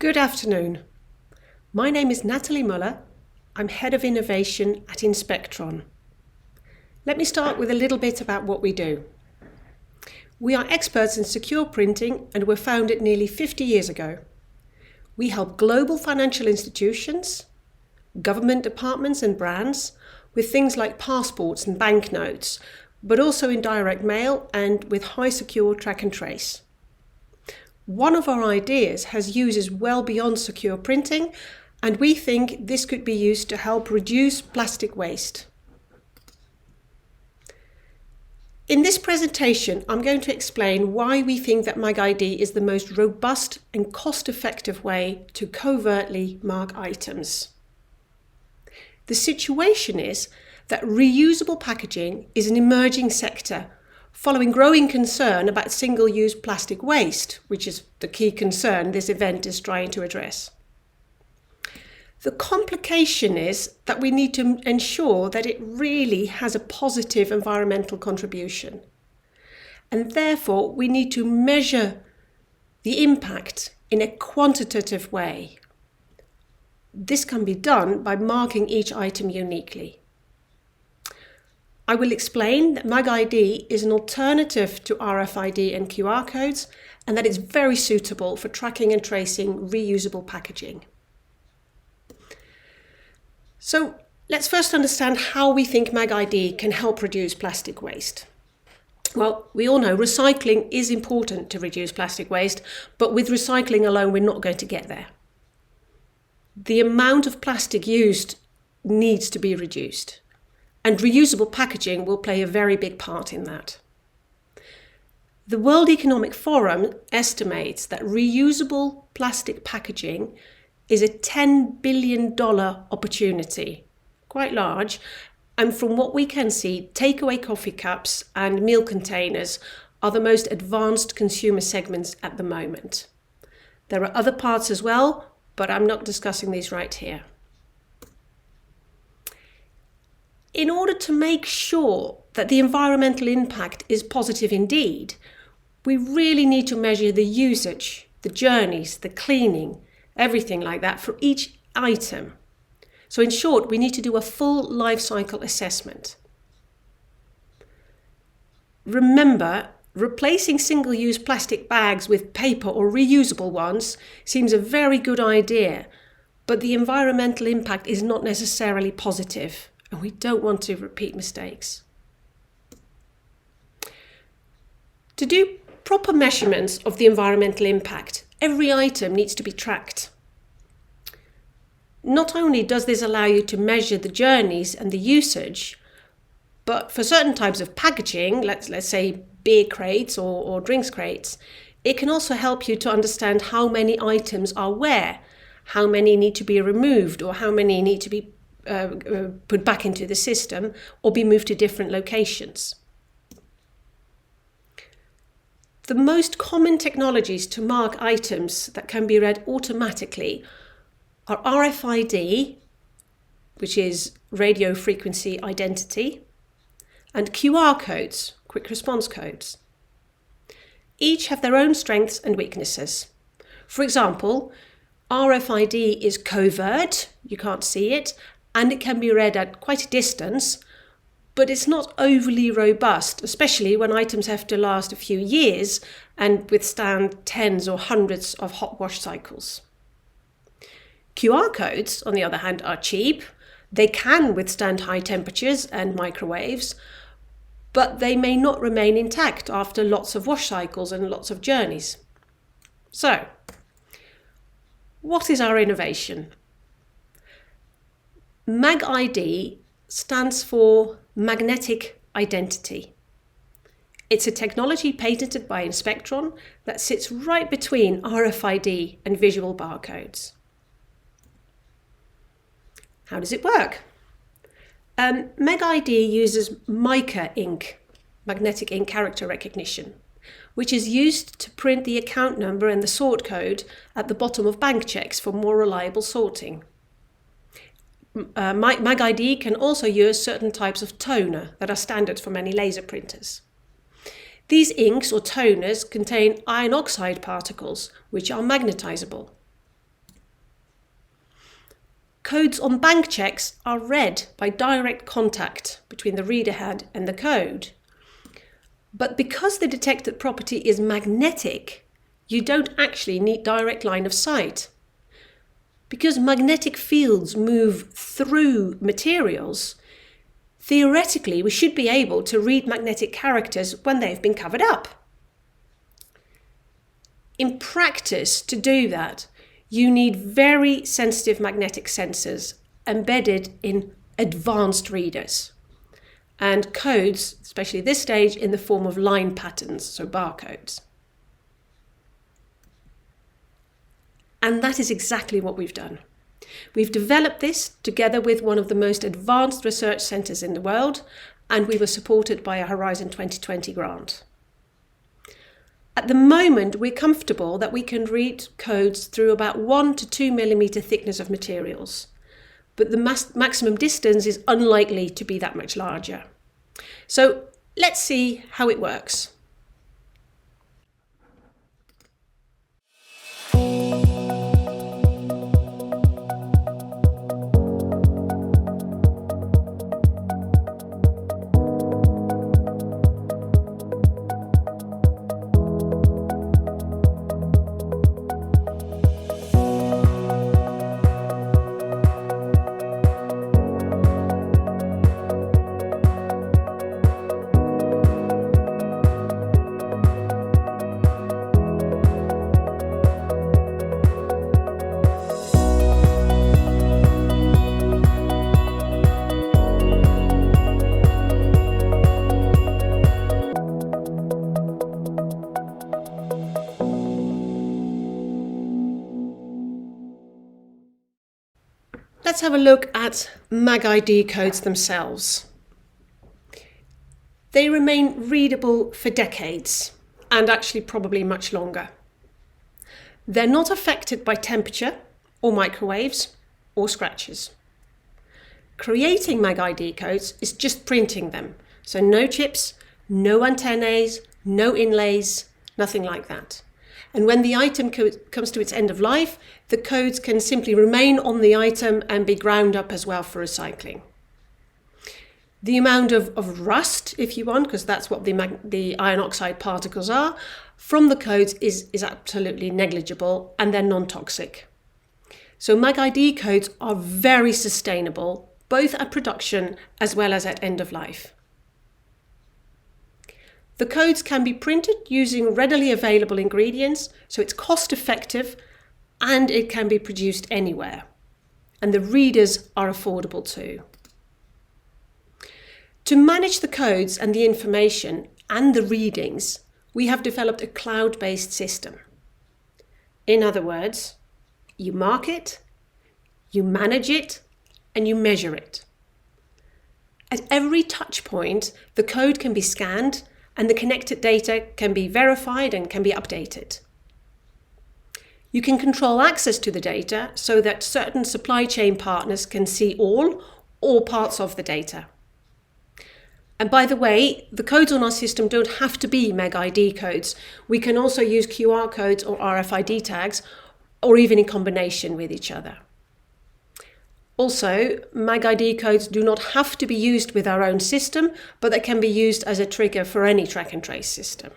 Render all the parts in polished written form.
Good afternoon. My name is Natalie Muller. I'm Head of Innovation at Inspectron. Let me start with a little bit about what we do. We are experts in secure printing and were founded nearly 50 years ago. We help global financial institutions, government departments and brands with things like passports and banknotes, but also in direct mail and with high secure track and trace. One of our ideas has uses well beyond secure printing, and we think this could be used to help reduce plastic waste. In this presentation, I'm going to explain why we think that MagID is the most robust and cost-effective way to covertly mark items. The situation is that reusable packaging is an emerging sector following growing concern about single-use plastic waste, which is the key concern this event is trying to address. The complication is that we need to ensure that it really has a positive environmental contribution. And therefore, we need to measure the impact in a quantitative way. This can be done by marking each item uniquely. I will explain that MagID is an alternative to RFID and QR codes, and that it's very suitable for tracking and tracing reusable packaging. So let's first understand how we think MagID can help reduce plastic waste. Well, we all know recycling is important to reduce plastic waste, but with recycling alone, we're not going to get there. The amount of plastic used needs to be reduced, and reusable packaging will play a very big part in that. The World Economic Forum estimates that reusable plastic packaging is a $10 billion opportunity, quite large, and from what we can see, takeaway coffee cups and meal containers are the most advanced consumer segments at the moment. There are other parts as well, but I'm not discussing these right here. In order to make sure that the environmental impact is positive indeed, we really need to measure the usage, the journeys, the cleaning, everything like that for each item. So in short, we need to do a full life cycle assessment. Remember, replacing single-use plastic bags with paper or reusable ones seems a very good idea, but the environmental impact is not necessarily positive. And we don't want to repeat mistakes. To do proper measurements of the environmental impact, every item needs to be tracked. Not only does this allow you to measure the journeys and the usage, but for certain types of packaging, let's say beer crates or drinks crates, it can also help you to understand how many items are where, how many need to be removed, or how many need to be put back into the system or be moved to different locations. The most common technologies to mark items that can be read automatically are RFID, which is radio frequency identity, and QR codes, quick response codes. Each have their own strengths and weaknesses. For example, RFID is covert, you can't see it, and it can be read at quite a distance, but it's not overly robust, especially when items have to last a few years and withstand tens or hundreds of hot wash cycles. QR codes, on the other hand, are cheap. They can withstand high temperatures and microwaves, but they may not remain intact after lots of wash cycles and lots of journeys. So, what is our innovation? MagID stands for magnetic identity. It's a technology patented by Inspectron that sits right between RFID and visual barcodes. How does it work? MagID uses mica ink, magnetic ink character recognition, which is used to print the account number and the sort code at the bottom of bank checks for more reliable sorting. MagID can also use certain types of toner that are standard for many laser printers. These inks or toners contain iron oxide particles, which are magnetizable. Codes on bank checks are read by direct contact between the reader head and the code. But because the detected property is magnetic, you don't actually need direct line of sight. Because magnetic fields move through materials, theoretically we should be able to read magnetic characters when they've been covered up. In practice, to do that, you need very sensitive magnetic sensors embedded in advanced readers, and codes, especially at this stage, in the form of line patterns, so barcodes. And that is exactly what we've done. We've developed this together with one of the most advanced research centres in the world, and we were supported by a Horizon 2020 grant. At the moment, we're comfortable that we can read codes through about 1 to 2 millimeter thickness of materials, but the maximum distance is unlikely to be that much larger. So let's see how it works. Let's have a look at MagID codes themselves. They remain readable for decades, and actually probably much longer. They're not affected by temperature or microwaves or scratches. Creating MagID codes is just printing them, so no chips, no antennae, no inlays, nothing like that. And when the item comes to its end of life, the codes can simply remain on the item and be ground up as well for recycling. The amount of rust, if you want, because that's what the iron oxide particles are, from the codes is absolutely negligible, and they're non-toxic. So MagID codes are very sustainable, both at production as well as at end of life. The codes can be printed using readily available ingredients, so it's cost effective and it can be produced anywhere. And the readers are affordable too. To manage the codes and the information and the readings, we have developed a cloud-based system. In other words, you mark it, you manage it, and you measure it. At every touch point, the code can be scanned and the connected data can be verified and can be updated. You can control access to the data so that certain supply chain partners can see all or parts of the data. And by the way, the codes on our system don't have to be MagID codes. We can also use QR codes or RFID tags, or even in combination with each other. Also, MagID codes do not have to be used with our own system, but they can be used as a trigger for any track and trace system.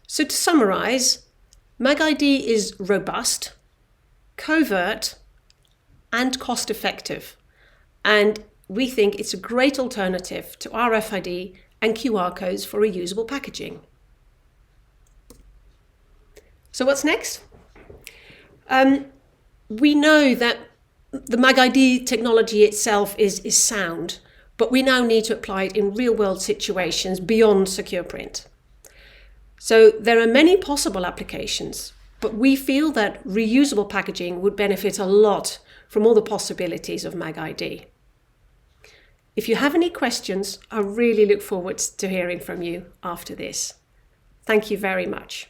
So to summarize, MagID is robust, covert, and cost effective. And we think it's a great alternative to RFID and QR codes for reusable packaging. So what's next? We know that the MagID technology itself is sound, but we now need to apply it in real-world situations beyond secure print. So there are many possible applications, but we feel that reusable packaging would benefit a lot from all the possibilities of MagID. If you have any questions, I really look forward to hearing from you after this. Thank you very much.